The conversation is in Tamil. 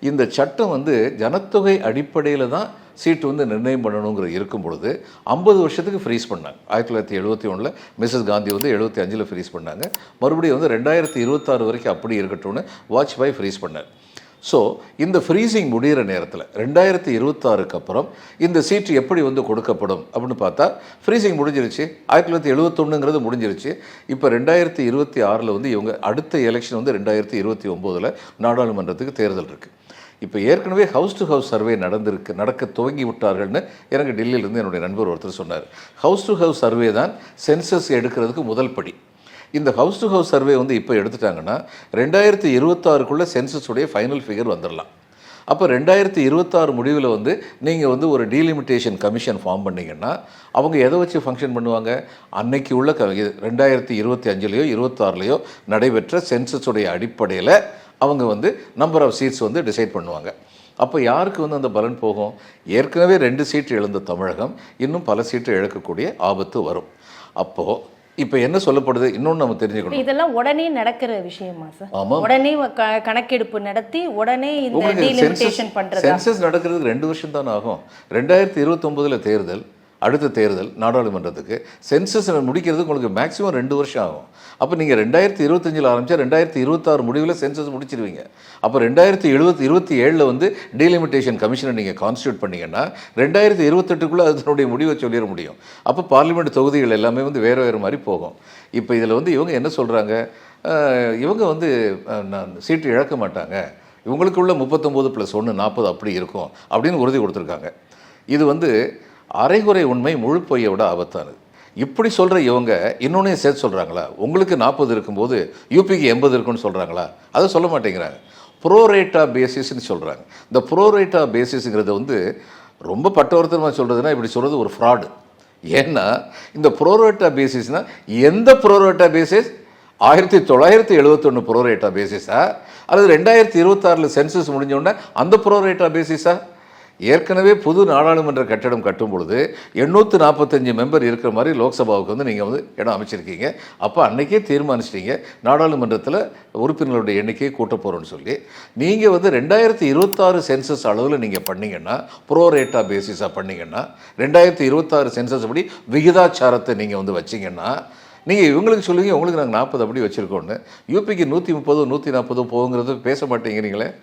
இந்த சட்டம் வந்து ஜனத்தொகை அடிப்படையில் தான் சீட்டு வந்து நிர்ணயம் பண்ணணுங்கிறது இருக்கும் பொழுது 50 வருஷத்துக்கு ஃப்ரீஸ் பண்ணாங்க. 1971 மிஸ்ஸஸ் காந்தி வந்து 75 ஃப்ரீஸ் பண்ணாங்க. மறுபடியும் வந்து 2026 வரைக்கும் அப்படி இருக்கட்டும்னு வாஜ்பாய் ஃப்ரீஸ் பண்ணார். ஸோ இந்த ஃப்ரீசிங் முடிகிற நேரத்தில் 2026க்கு அப்புறம் இந்த சீட்டு எப்படி வந்து கொடுக்கப்படும் அப்படின்னு பார்த்தா ஃப்ரீசிங் முடிஞ்சிருச்சு. 1971ங்கிறது முடிஞ்சிருச்சு. இப்போ 2026 வந்து இவங்க அடுத்த எலெக்ஷன் வந்து 2029 நாடாளுமன்றத்துக்கு தேர்தல் இருக்குது. இப்போ ஏற்கனவே ஹவுஸ் டு ஹவுஸ் சர்வே நடக்க துவங்கி விட்டார்கள்னு எனக்கு டெல்லியிலேருந்து என்னுடைய நண்பர் ஒருத்தர் சொன்னார். ஹவுஸ் டு ஹவுஸ் சர்வே தான் சென்சஸ் எடுக்கிறதுக்கு முதல் படி. இந்த ஹவுஸ் டு ஹவுஸ் சர்வே வந்து இப்போ எடுத்துட்டாங்கன்னா 2026க்குள்ளே சென்சஸுடைய ஃபைனல் ஃபிகர் வந்துடலாம். அப்போ 2026 முடிவில் வந்து நீங்கள் வந்து ஒரு டீலிமிட்டேஷன் கமிஷன் ஃபார்ம் பண்ணிங்கன்னா அவங்க எதை வச்சு ஃபங்க்ஷன் பண்ணுவாங்க? அன்னைக்கு உள்ள 2025லையோ 26லையோ நடைபெற்ற சென்சஸுடைய அடிப்படையில் அவங்க வந்து நம்பர் ஆஃப் சீட்ஸ் வந்து டிசைட் பண்ணுவாங்க. அப்போ யாருக்கு வந்து அந்த பலன் போகும்? ஏற்கனவே 2 சீட்டு இழந்த தமிழகம் இன்னும் பல சீட்டு இழக்கக்கூடிய ஆபத்து வரும். அப்போது இப்போ என்ன சொல்லப்படுது இன்னொன்று நம்ம தெரிஞ்சுக்கணும். இதெல்லாம் உடனே நடக்கிற விஷயமா சார்? ஆமாம், உடனே கணக்கெடுப்பு நடத்தி உடனே இந்த டீலிமிட்டேஷன் பண்ணுறது. சென்சஸ் நடக்கிறதுக்கு 2 வருஷம் தான் ஆகும். 2029 தேர்தல், அடுத்த தேர்தல் நாடாளுமன்றத்துக்கு. சென்சஸ் முடிக்கிறதுக்கு உங்களுக்கு மேக்ஸிமம் 2 வருஷம் ஆகும். அப்போ நீங்கள் 2025 ஆரம்பித்தா 2026 முடிவில் சென்சஸ் முடிச்சிருவீங்க. அப்போ 2027 வந்து டீலிமிட்டேஷன் கமிஷனை நீங்கள் கான்ஸ்டியூட் பண்ணிங்கன்னா 2028க்குள்ளே அதனுடைய முடிவை சொல்லிட முடியும். அப்போ பார்லிமெண்ட் தொகுதிகள் எல்லாமே வந்து வேறு வேறு மாதிரி போகும். இப்போ இதில் வந்து இவங்க என்ன சொல்கிறாங்க? இவங்க வந்து சீட்டு இழக்க மாட்டாங்க, இவங்களுக்குள்ள 39+1 40 அப்படி இருக்கும் அப்படின்னு உறுதி கொடுத்துருக்காங்க. இது வந்து அரைகுறை உண்மை முழு பொய்யை விட ஆபத்தானது. இப்படி சொல்கிற இவங்க இன்னொன்னையும் சேர்த்து சொல்கிறாங்களா? உங்களுக்கு 40 இருக்கும்போது யூபிக்கு 80 இருக்குன்னு சொல்கிறாங்களா? அதை சொல்ல மாட்டேங்கிறாங்க. ப்ரோரேட்டா பேசிஸ்ன்னு சொல்கிறாங்க. இந்த ப்ரோரேட்டா பேசிஸுங்கிறது வந்து ரொம்ப பட்டவர்த்தனமாக சொல்கிறதுனா இப்படி சொல்கிறது ஒரு ஃப்ராடு. ஏன்னா இந்த ப்ரோரேட்டா பேசிஸ்னால் எந்த ப்ரோரேட்டா பேசிஸ்? 1971 ப்ரோரேட்டா பேசிஸா அல்லது 2026 சென்சஸ் முடிஞ்சோடனே அந்த ப்ரோரேட்டா பேசிஸா? ஏற்கனவே புது நாடாளுமன்ற கட்டடம் கட்டும் பொழுது 845 மெம்பர் இருக்கிற மாதிரி லோக்சபாவுக்கு வந்து நீங்கள் வந்து இடம் அமைச்சிருக்கீங்க. அப்போ அன்றைக்கே தீர்மானிச்சிட்டீங்க நாடாளுமன்றத்தில் உறுப்பினர்களுடைய எண்ணிக்கையை கூட்ட போகிறோன்னு சொல்லி. நீங்கள் வந்து 2026 சென்சஸ் அளவில் நீங்கள் பண்ணிங்கன்னா, ப்ரோரேட்டா பேசிஸாக பண்ணிங்கன்னா, 2026 சென்சஸ் படி விகிதாச்சாரத்தை நீங்கள் வந்து வச்சிங்கன்னா, நீங்கள் இவங்களுக்கு சொல்லுவீங்க உங்களுக்கு நாங்கள் 40 அப்படி வச்சுருக்கோன்னு. யூபிக்கு 130 140 போகுங்கிறது பேச மாட்டேங்கிறீங்களே.